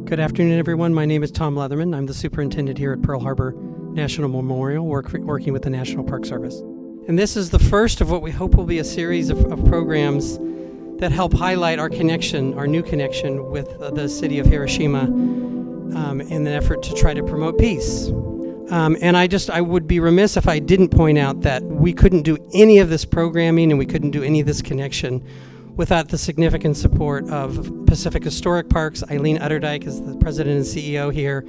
Good afternoon, everyone. My name is Tom Leatherman. I'm the superintendent here at Pearl Harbor National Memorial, working with the National Park Service. And this is the first of what we hope will be a series of programs that help highlight our connection, our new connection with the city of Hiroshima in an effort to try to promote peace. And I would be remiss if I didn't point out that we couldn't do any of this programming and we couldn't do any of this connection without the significant support of Pacific Historic Parks. Eileen Utterdijk is the president and CEO here.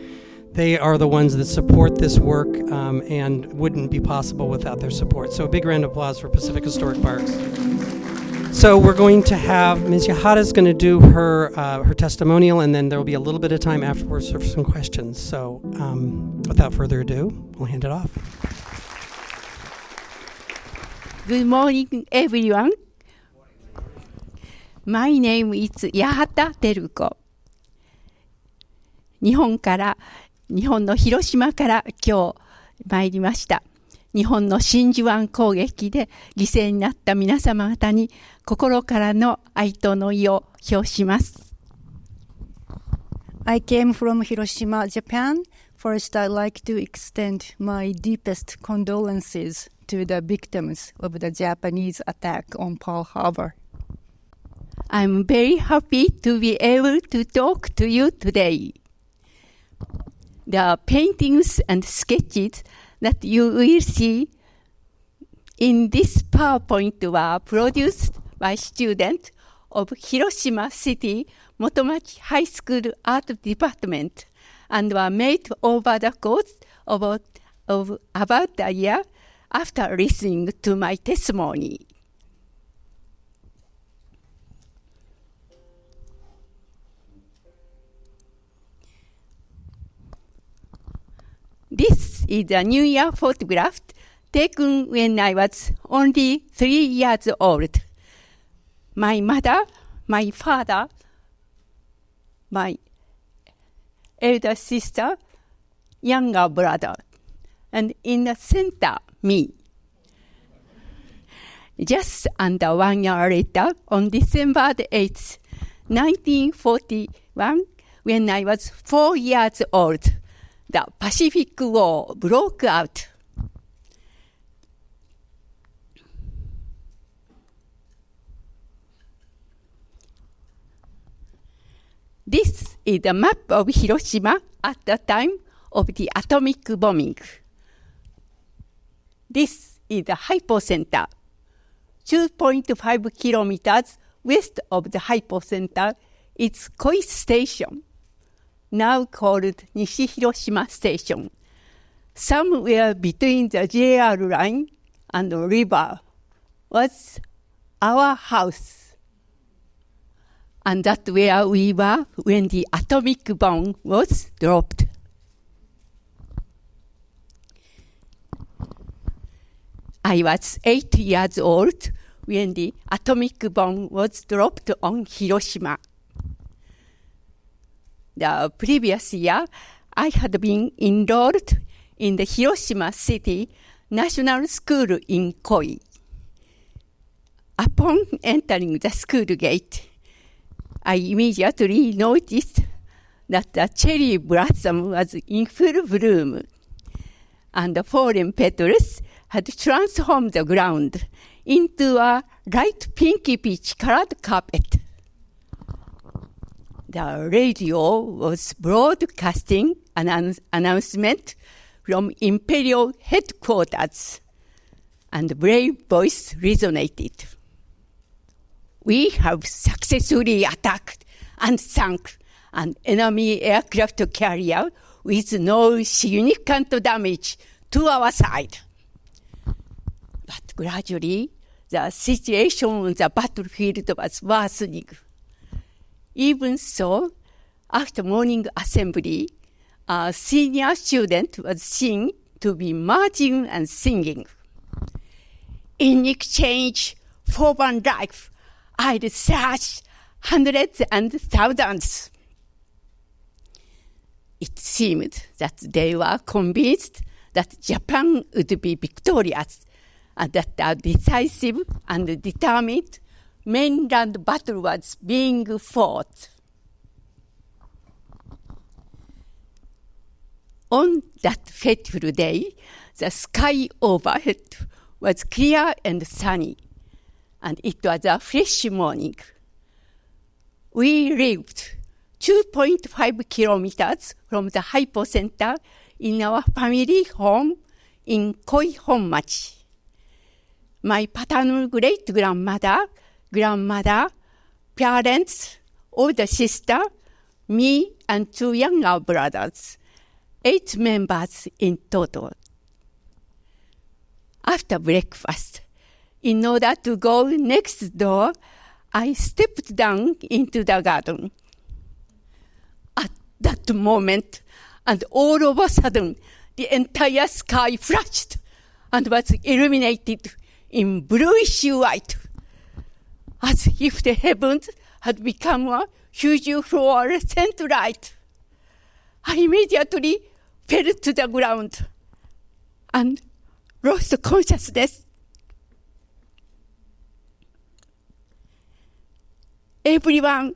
They are the ones that support this work and wouldn't be possible without their support. So a big round of applause for Pacific Historic Parks. So we're going to have, Ms. Yahata is going to do her testimonial, and then there will be a little bit of time afterwards for some questions. So without further ado, we'll hand it off. Good morning, everyone. My name is Yahata Teruko. 日本の広島から今日参りました。日本の真珠湾攻撃で犠牲になった皆様方に心からの哀悼の意を表します。I came from Hiroshima, Japan. First, I'd like to extend my deepest condolences to the victims of the Japanese attack on Pearl Harbor. I'm very happy to be able to talk to you today. The paintings and sketches that you will see in this PowerPoint were produced by students of Hiroshima City Motomachi High School Art Department and were made over the course of about a year after listening to my testimony. This is a New Year photograph taken when I was only 3 years old. My mother, my father, my elder sister, younger brother, and in the center, me. Just under 1 year later, on December 8th, 1941, when I was 4 years old, the Pacific War broke out. This is a map of Hiroshima at the time of the atomic bombing. This is the hypocenter. 2.5 kilometers west of the hypocenter is Koi Station, now called Nishi Hiroshima Station. Somewhere between the JR line and the river was our house. And that's where we were when the atomic bomb was dropped. I was 8 years old when the atomic bomb was dropped on Hiroshima. The previous year, I had been enrolled in the Hiroshima City National School in Koi. Upon entering the school gate, I immediately noticed that the cherry blossom was in full bloom, and the fallen petals had transformed the ground into a light pinky peach-colored carpet. The radio was broadcasting an announcement from Imperial headquarters, and the brave voice resonated. We have successfully attacked and sunk an enemy aircraft carrier with no significant damage to our side. But gradually, the situation on the battlefield was worsening. Even so, after morning assembly, a senior student was seen to be marching and singing. In exchange for one life, I'd search hundreds and thousands. It seemed that they were convinced that Japan would be victorious and that a decisive and determined mainland battle was being fought. On that fateful day, the sky overhead was clear and sunny, and it was a fresh morning. We lived 2.5 kilometers from the hypocenter in our family home in Koihonmachi. My paternal great-grandmother, grandmother, parents, older sister, me, and 2 younger brothers, 8 members in total. After breakfast, in order to go next door, I stepped down into the garden. At that moment, and all of a sudden, the entire sky flashed and was illuminated in bluish white, as if the heavens had become a huge fluorescent light. I immediately fell to the ground and lost consciousness. Everyone,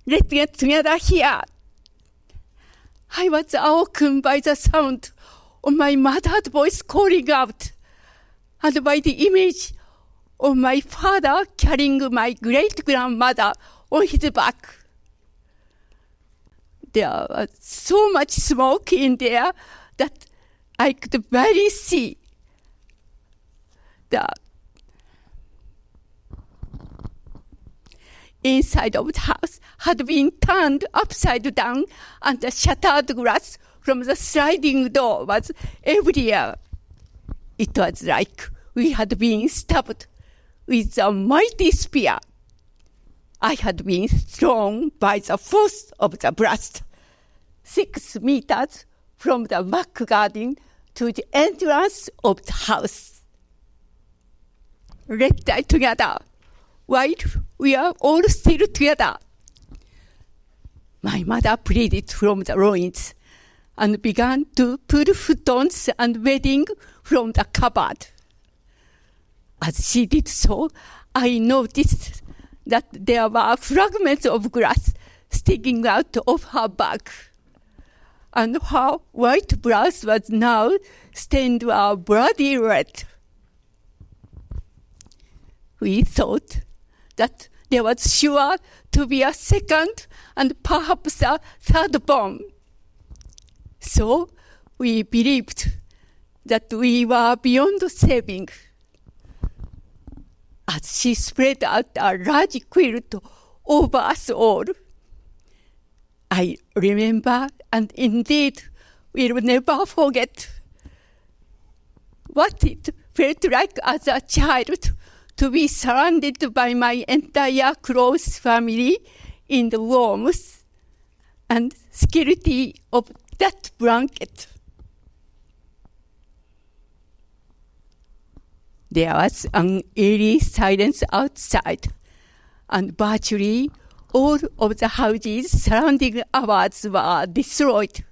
let's get together here. I was awoken by the sound of my mother's voice calling out, and by the image of my father carrying my great-grandmother on his back. There was so much smoke in there that I could barely see. The inside of the house had been turned upside down, and the shattered glass from the sliding door was everywhere. It was like we had been stabbed with a mighty spear. I had been thrown by the force of the blast 6 meters from the back garden to the entrance of the house. Let's die together while we are all still together. My mother pleaded from the ruins and began to pull futons and bedding from the cupboard. As she did so, I noticed that there were fragments of glass sticking out of her back, and her white blouse was now stained a bloody red. We thought that there was sure to be a second and perhaps a third bomb. So we believed that we were beyond saving. As she spread out a large quilt over us all, I remember, and indeed will never forget, what it felt like as a child to be surrounded by my entire close family in the warmth and security of that blanket. There was an eerie silence outside, and virtually all of the houses surrounding ours were destroyed.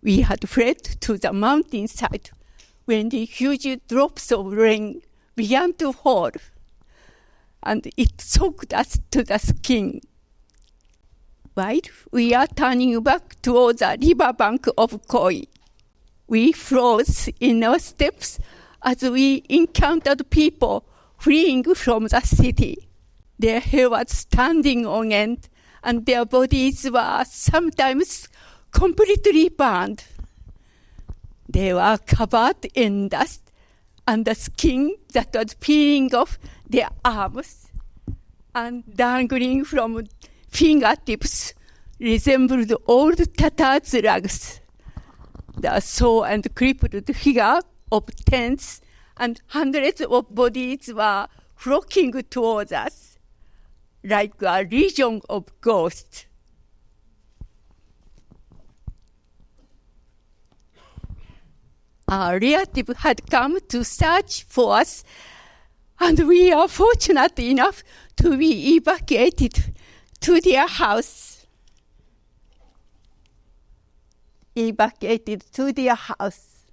We had fled to the mountainside when the huge drops of rain began to fall, and it soaked us to the skin. While we are turning back towards the riverbank of Koi, we froze in our steps as we encountered people fleeing from the city. Their hair was standing on end, and their bodies were sometimes completely burned. They were covered in dust, and the skin that was peeling off their arms and dangling from fingertips resembled old tattered rags. The sore and crippled figure of tens and hundreds of bodies were flocking towards us like a legion of ghosts. Our relative had come to search for us, and we are fortunate enough to be evacuated to their house. evacuated to their house.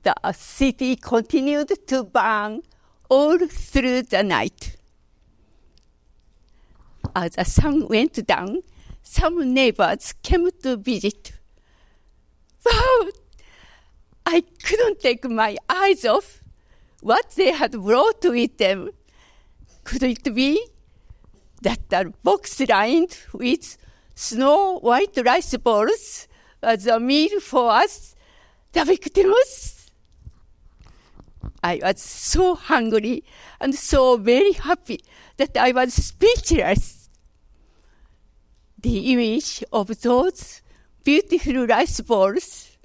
The city continued to burn all through the night. As the sun went down, some neighbors came to visit. Wow! I couldn't take my eyes off what they had brought with them. Could it be that the box lined with snow white rice balls was a meal for us, the victims? I was so hungry and so very happy that I was speechless. The image of those beautiful rice balls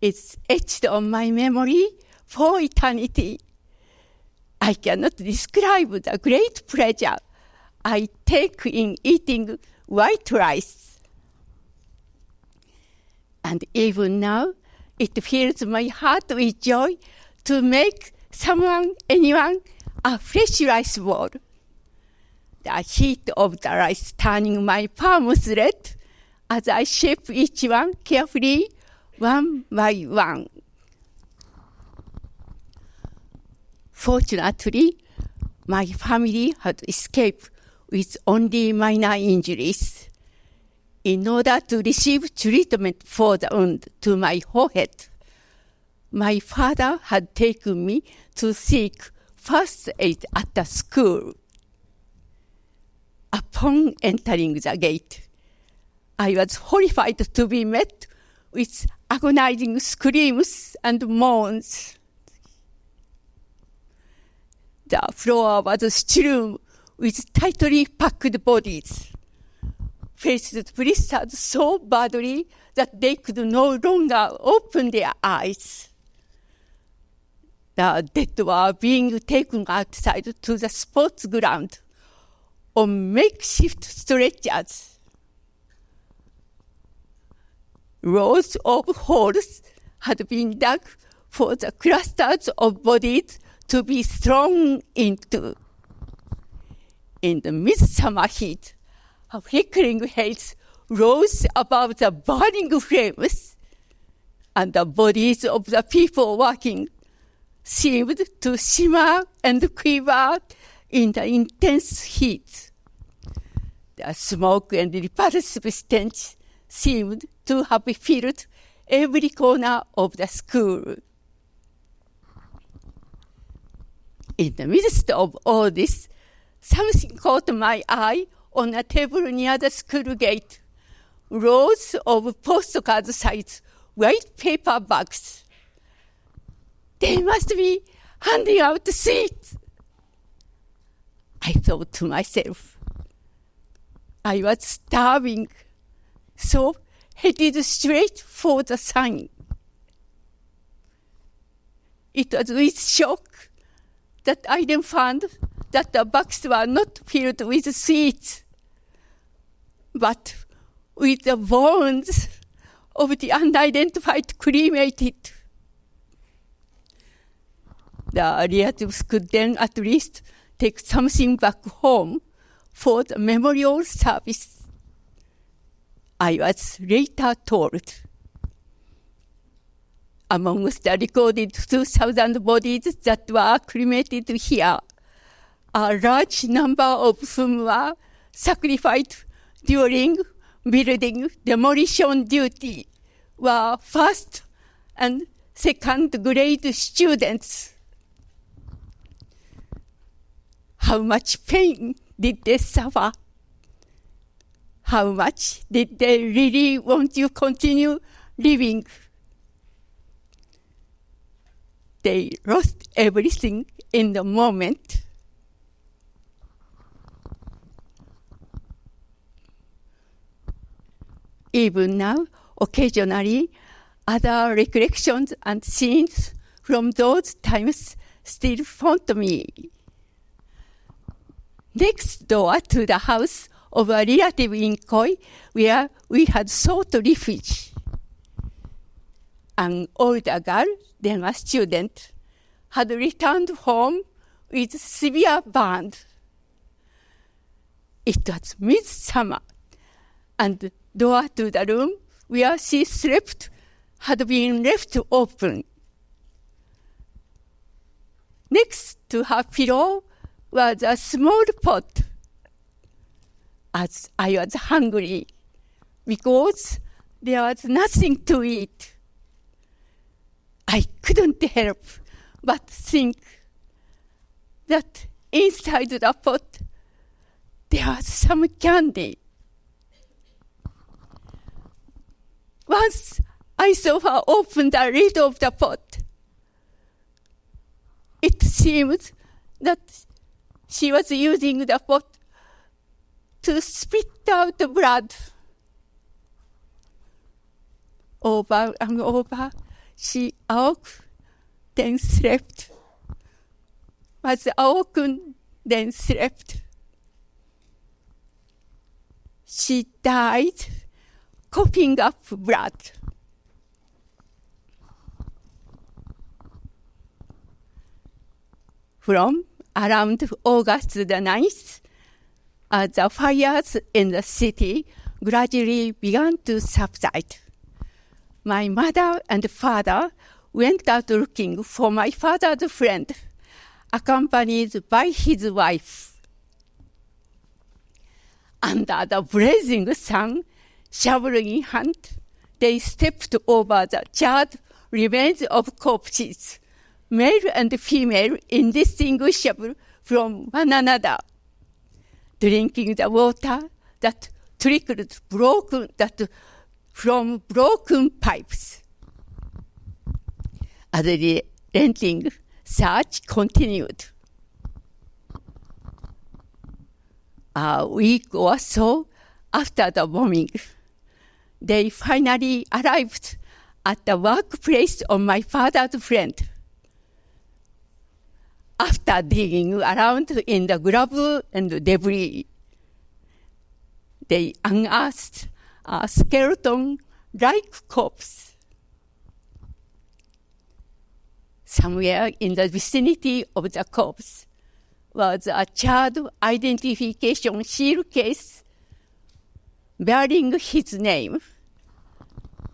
is etched on my memory for eternity. I cannot describe the great pleasure I take in eating white rice. And even now, it fills my heart with joy to make anyone, a fresh rice ball. The heat of the rice turning my palms red as I shape each one carefully, one by one. Fortunately, my family had escaped with only minor injuries. In order to receive treatment for the wound to my forehead, my father had taken me to seek first aid at the school. Upon entering the gate, I was horrified to be met with agonizing screams and moans. The floor was strewn with tightly packed bodies, faced with blisters so badly that they could no longer open their eyes. The dead were being taken outside to the sports ground on makeshift stretchers. Rows of holes had been dug for the clusters of bodies to be thrown into. In the midsummer heat, a flickering haze rose above the burning flames, and the bodies of the people working seemed to shimmer and quiver in the intense heat. The smoke and repulsive stench seemed to have filled every corner of the school. In the midst of all this, something caught my eye on a table near the school gate. Rows of postcard-sized white paper bags. They must be handing out sweets. I thought to myself, I was starving, so headed straight for the sign. It was with shock that I then found that the bags were not filled with sweets, but with the bones of the unidentified cremated. The relatives could then at least take something back home for the memorial service. I was later told. Amongst the recorded 2,000 bodies that were cremated here, a large number of whom were sacrificed during building demolition duty were first and second grade students. How much pain did they suffer? How much did they really want to continue living? They lost everything in the moment. Even now, occasionally, other recollections and scenes from those times still haunt me. Next door to the house of a relative in Koi, where we had sought refuge, an older girl, then a student, had returned home with severe burns. It was midsummer, and door to the room where she slept had been left open. Next to her pillow was a small pot. As I was hungry, because there was nothing to eat, I couldn't help but think that inside the pot there was some candy. Once I saw her open the lid of the pot, it seemed that she was using the pot to spit out the blood. Over and over, she awoke, then slept. Was awoken, then slept. She died, coughing up blood. From around August the 9th, the fires in the city gradually began to subside. My mother and father went out looking for my father's friend, accompanied by his wife. Under the blazing sun, shovel in hand, they stepped over the charred remains of corpses, male and female indistinguishable from one another, drinking the water that trickled from broken pipes. As the relentless search continued. A week or so after the bombing, they finally arrived at the workplace of my father's friend. After digging around in the gravel and debris, they unearthed a skeleton-like corpse. Somewhere in the vicinity of the corpse was a child identification seal case bearing his name,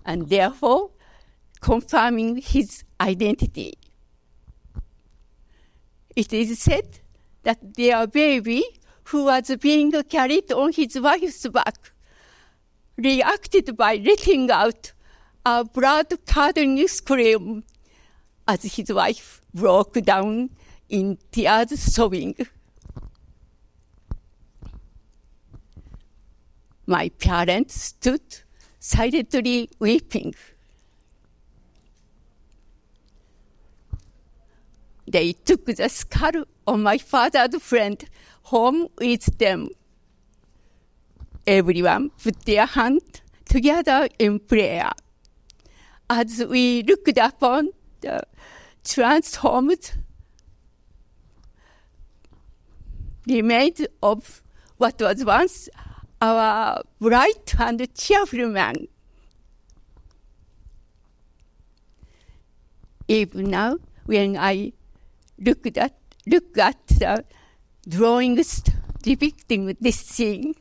and therefore confirming his identity. It is said that their baby, who was being carried on his wife's back, reacted by letting out a blood-curdling scream as his wife broke down in tears, sobbing. My parents stood silently weeping. They took the skull of my father's friend home with them. Everyone put their hands together in prayer. As we looked upon the transformed remains of what was once our bright and cheerful man. Even now, when I look at the drawings depicting this scene,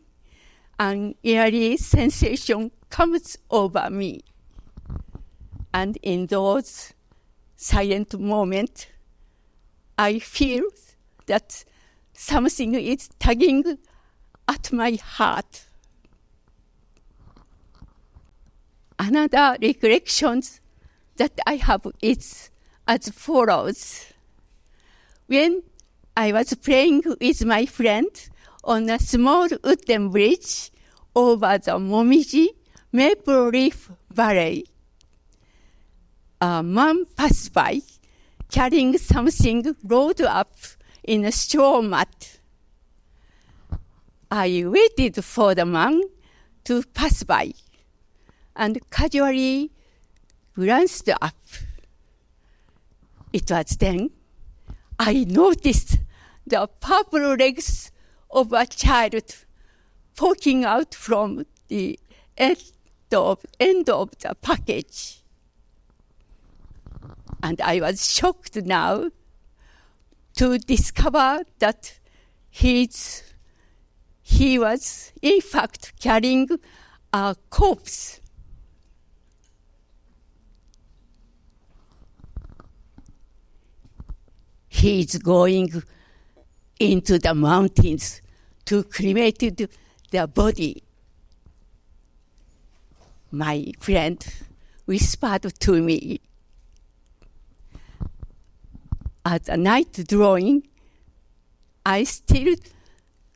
an eerie sensation comes over me. And in those silent moments, I feel that something is tugging at my heart. Another recollection that I have is as follows. When I was playing with my friend on a small wooden bridge over the Momiji Maple Leaf Valley, a man passed by carrying something rolled up in a straw mat. I waited for the man to pass by and casually glanced up. It was then I noticed the purple legs of a child poking out from the end of the package. And I was shocked now to discover that he was in fact carrying a corpse. he is going into the mountains to cremate their body. My friend whispered to me. As a night drawing, I still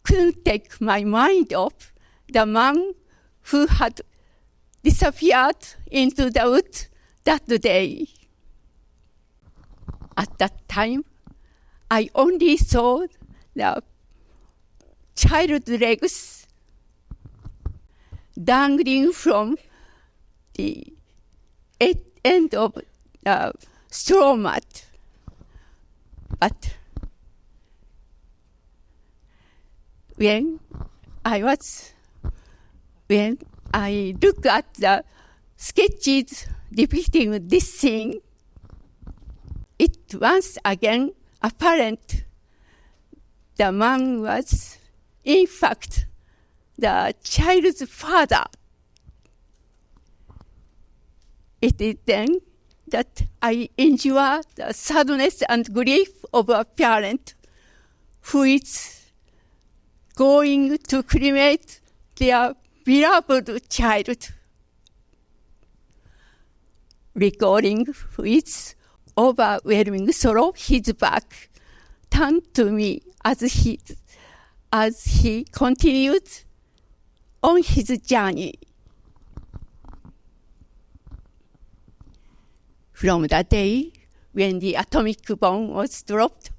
couldn't take my mind off the man who had disappeared into the woods that day. At that time, I only saw the child legs dangling from the end of the straw mat. But when I look at the sketches depicting this scene, it once again apparent the man was, in fact, the child's father. It is then that I endure the sadness and grief of a parent who is going to cremate their beloved child. Recalling with overwhelming sorrow, his back turned to me as he continued on his journey. From the day when the atomic bomb was dropped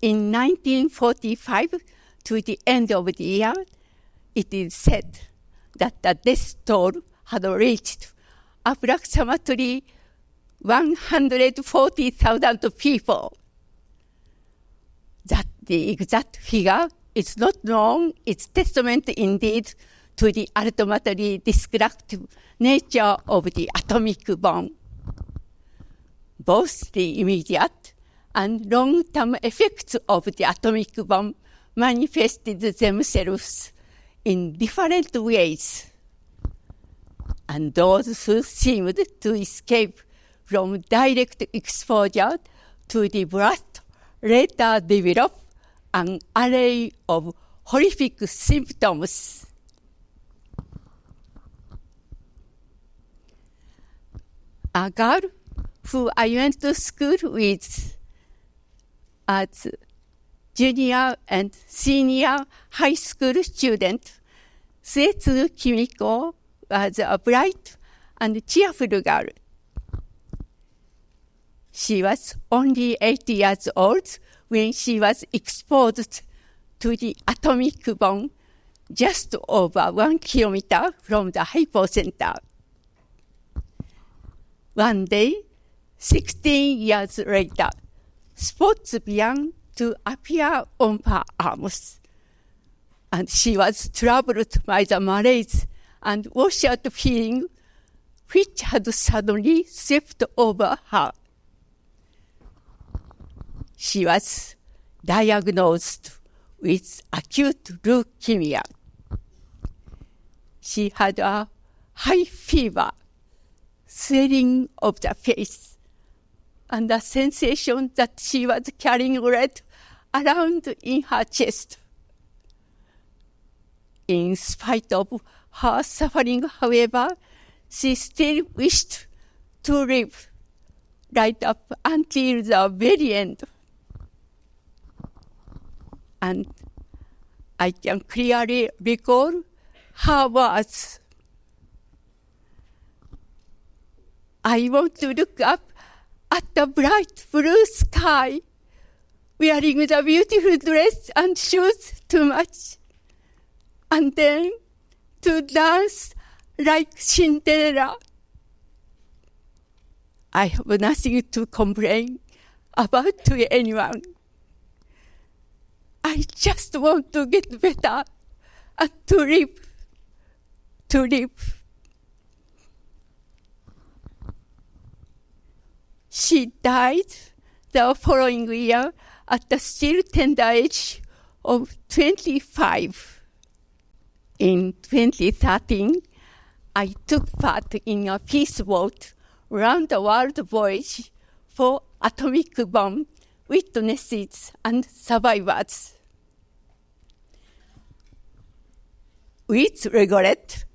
in 1945 to the end of the year, it is said that the death toll had reached approximately 140,000 people. That the exact figure is not known. It's testament indeed to the ultimately destructive nature of the atomic bomb. Both the immediate and long-term effects of the atomic bomb manifested themselves in different ways. And those who seemed to escape from direct exposure to the blast later developed an array of horrific symptoms. A girl who I went to school with as junior and senior high school student, Suetsu Kimiko, was a bright and cheerful girl. She was only 8 years old when she was exposed to the atomic bomb just over 1 kilometer from the hypocenter. One day, 16 years later, spots began to appear on her arms, and she was troubled by the malaise and washed feeling which had suddenly swept over her. She was diagnosed with acute leukemia. She had a high fever, swelling of the face, and the sensation that she was carrying lead around in her chest. In spite of her suffering, however, she still wished to live right up until the very end. And I can clearly recall her words. I want to look up at the bright blue sky, wearing the beautiful dress and shoes to match, and then to dance like Cinderella. I have nothing to complain about to anyone. I just want to get better and to live. She died the following year at the still tender age of 25. In 2013, I took part in a peace boat round the world voyage for atomic bomb witnesses and survivors. With regret,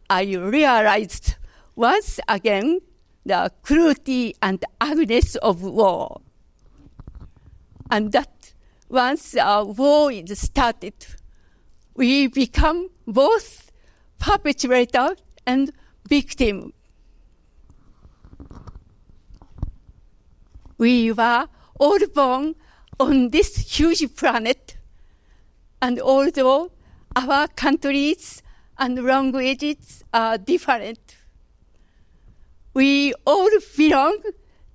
I realized once again the cruelty and ugliness of war. And that once a war is started, we become both perpetrator and victim. We were all born on this huge planet, and although our countries and languages are different, we all belong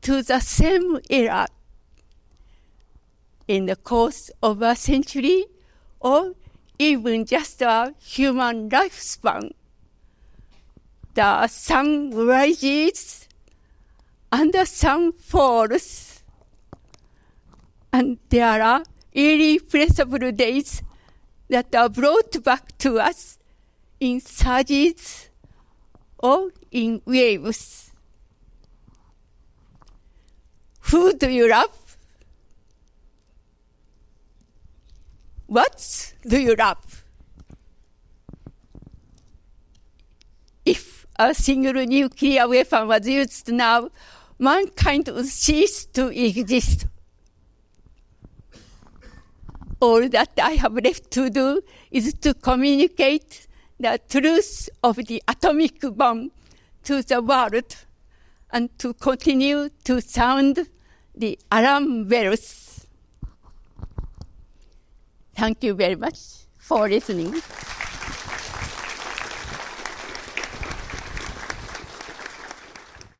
to the same era. In the course of a century, or even just a human lifespan, the sun rises and the sun falls, and there are irreplaceable days that are brought back to us in surges or in waves. Who do you love? What do you love? If a single nuclear weapon was used now, mankind would cease to exist. All that I have left to do is to communicate the truth of the atomic bomb to the world and to continue to sound the alarm bells. Thank you very much for listening.